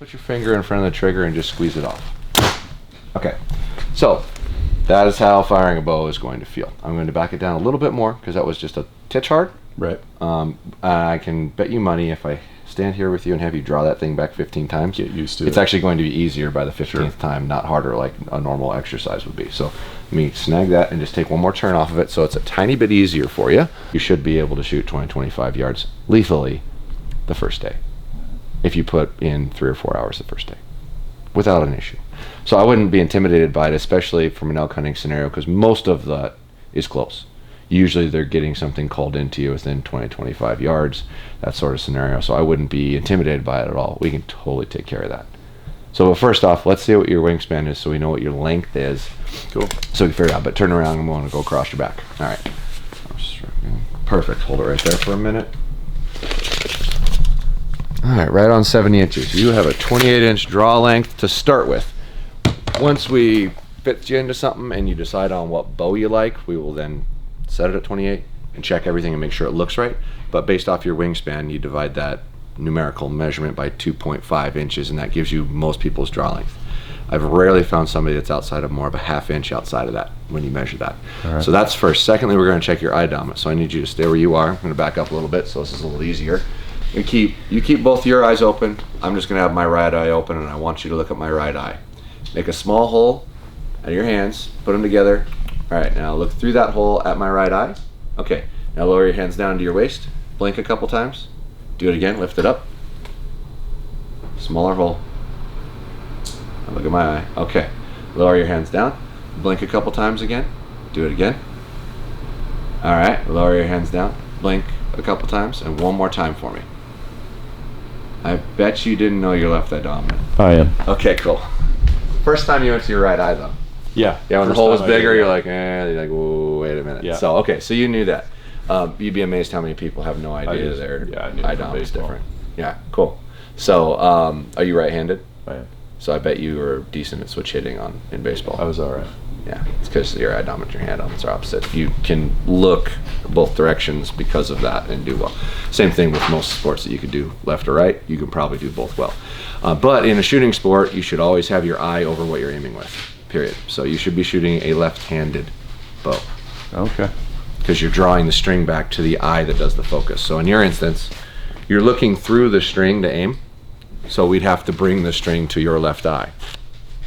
Put your finger in front of the trigger and just squeeze it off. Okay, so that is how firing a bow is going to feel. I'm going to back it down a little bit more because that was just a titch hard. Right. I can bet you money if I stand here with you and have you draw that thing back 15 times. Get used to it. It's actually going to be easier by the 15th time, not harder like a normal exercise would be. So let me snag that and just take one more turn off of it so it's a tiny bit easier for you. You should be able to shoot 20-25 yards lethally the first day if you put in 3 or 4 hours the first day without an issue. So I wouldn't be intimidated by it, especially from an elk hunting scenario, because most of that is close. Usually they're getting something called into you within 20-25 yards, that sort of scenario. So I wouldn't be intimidated by it at all. We can totally take care of that. So first off, let's see what your wingspan is so we know what your length is. Cool. So we can figure it out, but turn around and we want to go across your back. All right. Perfect. Hold it right there for a minute. All right, right on 70 inches. You have a 28-inch draw length to start with. Once we fit you into something and you decide on what bow you like, we will then set it at 28 and check everything and make sure it looks right. But based off your wingspan, you divide that numerical measurement by 2.5 inches, and that gives you most people's draw length. I've rarely found somebody that's outside of more of a half inch outside of that when you measure that. So that's first. Secondly, we're going to check your eye dominance. So I need you to stay where you are. I'm going to back up a little bit so this is a little easier. You keep both your eyes open. I'm just going to have my right eye open, and I want you to look at my right eye. Make a small hole out of your hands, put them together. All right, now look through that hole at my right eye. Okay, now lower your hands down to your waist. Blink a couple times. Do it again, lift it up. Smaller hole. Now look at my eye. Okay, lower your hands down. Blink a couple times again. Do it again. All right, lower your hands down. Blink a couple times, and one more time for me. I bet you didn't know your left eye dominant. I am. Okay, cool. First time you went to your right eye though. Yeah. Yeah, when the hole was bigger, you're like, you're like, whoa, wait a minute. Yeah. So, okay, so you knew that. You'd be amazed how many people have no idea their eye dominance is different. Yeah, cool. So, are you right-handed? I am. So I bet you were decent at switch hitting in baseball. I was all right. Yeah, it's because your eye dominant, your hand dominants are opposite. You can look both directions because of that and do well. Same thing with most sports that you could do left or right. You can probably do both well. But in a shooting sport, you should always have your eye over what you're aiming with, period. So you should be shooting a left-handed bow. Okay. Because you're drawing the string back to the eye that does the focus. So in your instance, you're looking through the string to aim. So we'd have to bring the string to your left eye,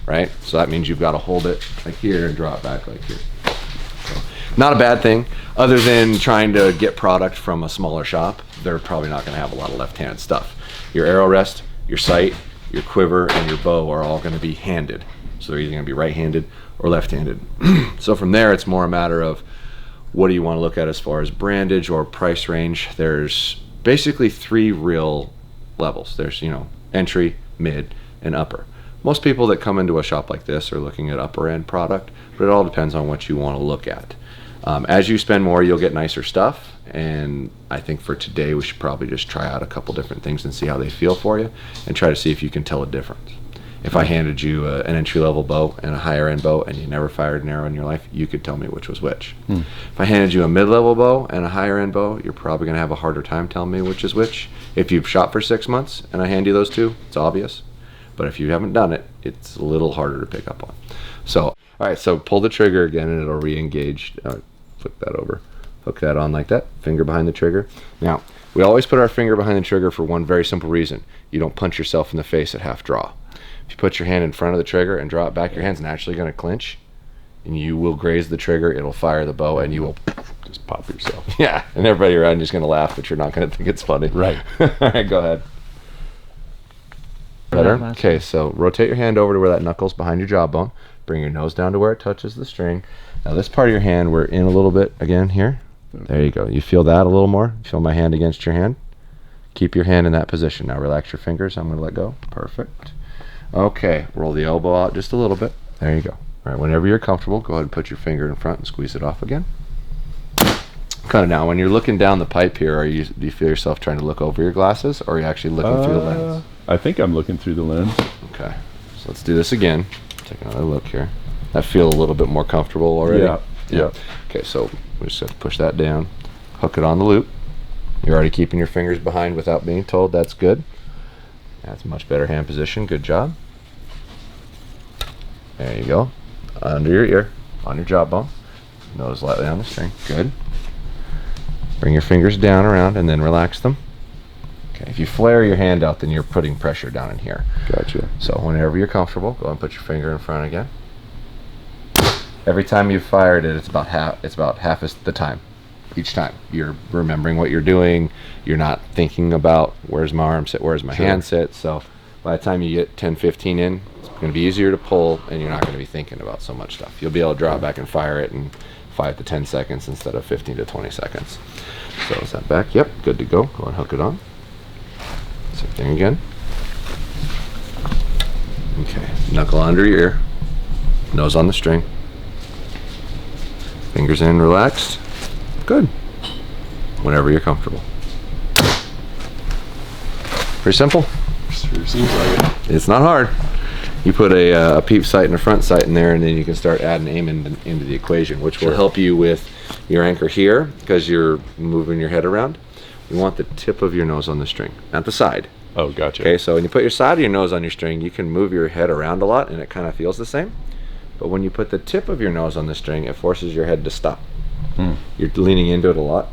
right? So that means you've got to hold it like here and draw it back like here. So, not a bad thing, other than trying to get product from a smaller shop. They're probably not going to have a lot of left-handed stuff. Your arrow rest, your sight, your quiver, and your bow are all going to be handed. So they're either going to be right-handed or left-handed. So from there, it's more a matter of what do you want to look at as far as brandage or price range. There's basically 3 real levels. There's, entry, mid, and upper. Most people that come into a shop like this are looking at upper end product, but it all depends on what you want to look at. As you spend more, you'll get nicer stuff, and I think for today we should probably just try out a couple different things and see how they feel for you, and try to see if you can tell a difference. If I handed you an entry-level bow and a higher-end bow and you never fired an arrow in your life, you could tell me which was which. If I handed you a mid-level bow and a higher-end bow, you're probably going to have a harder time telling me which is which. If you've shot for 6 months and I hand you those two, it's obvious. But if you haven't done it, it's a little harder to pick up on. So, all right, so pull the trigger again and it'll re-engage. Flip that over. Hook that on like that, finger behind the trigger. Now, we always put our finger behind the trigger for one very simple reason. You don't punch yourself in the face at half draw. If you put your hand in front of the trigger and draw it back, your hand's naturally going to clinch, and you will graze the trigger, it'll fire the bow, and you will just pop yourself. Yeah, and everybody around you is going to laugh, but you're not going to think it's funny. Right. All right, go ahead. Better? Okay, so rotate your hand over to where that knuckle's behind your jawbone. Bring your nose down to where it touches the string. Now this part of your hand, we're in a little bit again here. There you go. You feel that a little more? Feel my hand against your hand? Keep your hand in that position. Now relax your fingers. I'm going to let go. Perfect. Okay, roll the elbow out just a little bit. There you go. All right, whenever you're comfortable, go ahead and put your finger in front and squeeze it off again. Kind of now, when you're looking down the pipe here, do you feel yourself trying to look over your glasses, or are you actually looking through the lens? I think I'm looking through the lens. Okay, so let's do this again. Take another look here. I feel a little bit more comfortable already. Yeah. Okay, so we just have to push that down, hook it on the loop. You're already keeping your fingers behind without being told. That's good. That's much better hand position. Good job. There you go. Under your ear, on your jawbone. Nose lightly on the string. Good. Bring your fingers down around and then relax them. Okay, if you flare your hand out, then you're putting pressure down in here. Gotcha. So whenever you're comfortable, go and put your finger in front again. Every time you've fired it, it's about half the time. Each time you're remembering what you're doing. You're not thinking about where's my arm sit, where's my hand sit. So by the time you get 10, 15 in, it's going to be easier to pull, and you're not going to be thinking about so much stuff. You'll be able to draw it back and fire it in 5 to 10 seconds instead of 15 to 20 seconds. So is that back? Yep, good to go. Go and hook it on. Same thing again. Okay, knuckle under your ear, nose on the string, fingers in, relaxed. Good. Whenever you're comfortable. Pretty simple. Sure seems like it. It's not hard. You put a peep sight and a front sight in there, and then you can start adding aim into the equation, which will help you with your anchor here because you're moving your head around. You want the tip of your nose on the string, not the side. Oh, gotcha. Okay, so when you put your side of your nose on your string, you can move your head around a lot, and it kind of feels the same. But when you put the tip of your nose on the string, it forces your head to stop. You're leaning into it a lot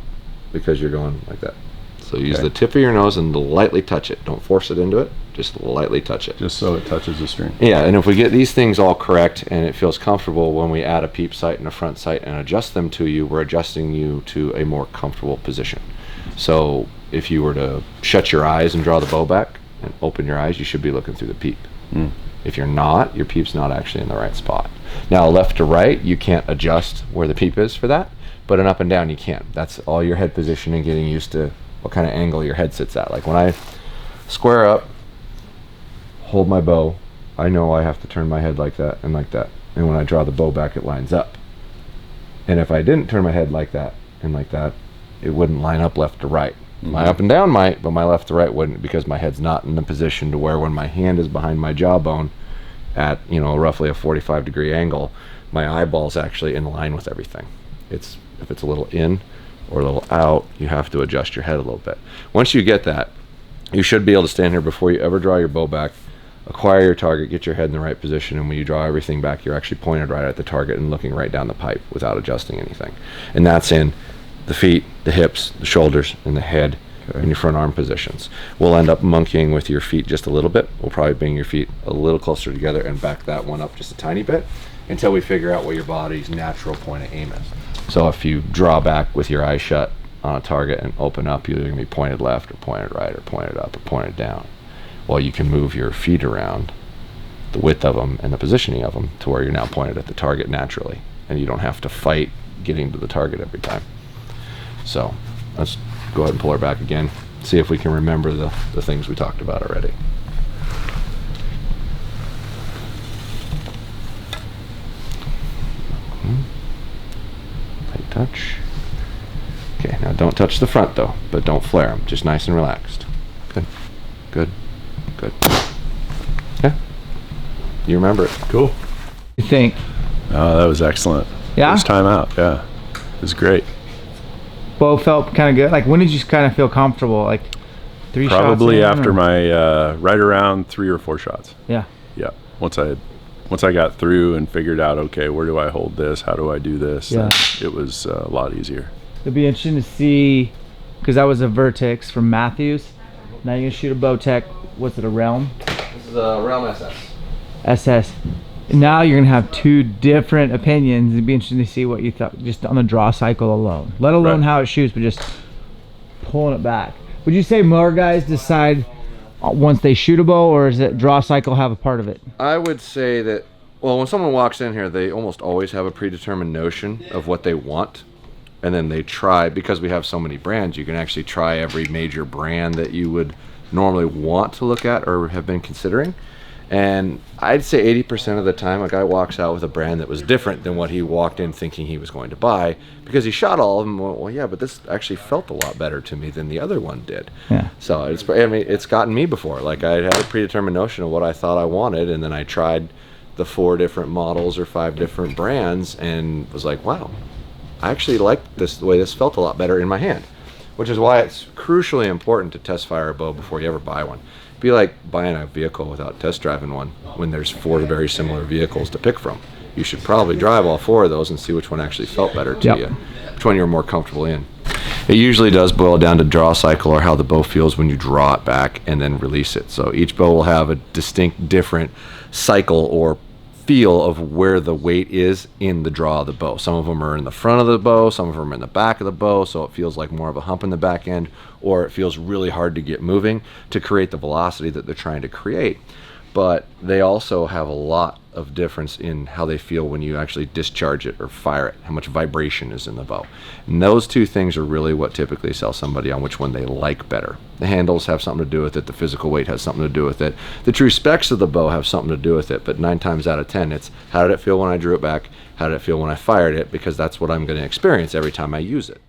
because you're going like that. So use the tip of your nose and lightly touch it. Don't force it into it. Just lightly touch it. Just so it touches the string. Yeah, and if we get these things all correct and it feels comfortable when we add a peep sight and a front sight and adjust them to you, we're adjusting you to a more comfortable position. So if you were to shut your eyes and draw the bow back and open your eyes, you should be looking through the peep. If you're not, your peep's not actually in the right spot. Now, left to right, you can't adjust where the peep is for that, but an up and down you can. That's all your head position and getting used to what kind of angle your head sits at. Like when I square up, hold my bow, I know I have to turn my head like that and like that. And when I draw the bow back, it lines up. And if I didn't turn my head like that and like that, it wouldn't line up left to right. My up and down might, but my left to right wouldn't, because my head's not in the position to where when my hand is behind my jawbone at, you know, roughly a 45-degree angle, my eyeball's actually in line with everything. If it's a little in or a little out, you have to adjust your head a little bit. Once you get that, you should be able to stand here before you ever draw your bow back, acquire your target, get your head in the right position, and when you draw everything back, you're actually pointed right at the target and looking right down the pipe without adjusting anything. And that's in the feet, the hips, the shoulders, and the head, and your front arm positions. We'll end up monkeying with your feet just a little bit. We'll probably bring your feet a little closer together and back that one up just a tiny bit until we figure out what your body's natural point of aim is. So if you draw back with your eyes shut on a target and open up, you're going to be pointed left or pointed right or pointed up or pointed down. Well, you can move your feet around, the width of them and the positioning of them, to where you're now pointed at the target naturally, and you don't have to fight getting to the target every time. So let's go ahead and pull her back again, see if we can remember the things we talked about already. Light touch. Okay, now don't touch the front though, but don't flare them. Just nice and relaxed. Good, good, good. Yeah, you remember it. Cool. You think? Oh, that was excellent. Yeah? First time out, yeah. It was great. Bow felt kind of good. Like, when did you kind of feel comfortable? Like, 3 shots? Probably in, after or? my right around 3 or 4 shots. Yeah. Yeah. Once I got through and figured out, okay, where do I hold this? How do I do this? Yeah. It was a lot easier. It'd be interesting to see, because that was a Vertex from Matthews. Now you're gonna shoot a Bowtech. What's it, a Realm? This is a Realm SS. SS. Now you're gonna have 2 different opinions. It'd be interesting to see what you thought just on the draw cycle alone, let alone Right. how it shoots, but just pulling it back. Would you say more guys decide once they shoot a bow, or is it draw cycle have a part of it? I would say that, well, when someone walks in here, they almost always have a predetermined notion of what they want, and then they try, because we have so many brands, you can actually try every major brand that you would normally want to look at or have been considering. And I'd say 80% of the time a guy walks out with a brand that was different than what he walked in thinking he was going to buy, because he shot all of them. Well, yeah, but this actually felt a lot better to me than the other one did. Yeah. So it's gotten me before. Like, I had a predetermined notion of what I thought I wanted, and then I tried the 4 different models or 5 different brands and was like, wow, I actually like this, the way this felt a lot better in my hand. Which is why it's crucially important to test fire a bow before you ever buy one. be like buying a vehicle without test driving one when there's 4 very similar vehicles to pick from. You should probably drive all 4 of those and see which one actually felt better to Yep. you, which one you're more comfortable in. It usually does boil down to draw cycle, or how the bow feels when you draw it back and then release it. So each bow will have a distinct different cycle or feel of where the weight is in the draw of the bow. Some of them are in the front of the bow, some of them are in the back of the bow, so it feels like more of a hump in the back end, or it feels really hard to get moving to create the velocity that they're trying to create. But they also have a lot of difference in how they feel when you actually discharge it or fire it, how much vibration is in the bow. And those 2 things are really what typically sell somebody on which one they like better. The handles have something to do with it, the physical weight has something to do with it, the true specs of the bow have something to do with it, but 9 times out of 10 it's how did it feel when I drew it back, how did it feel when I fired it, because that's what I'm going to experience every time I use it.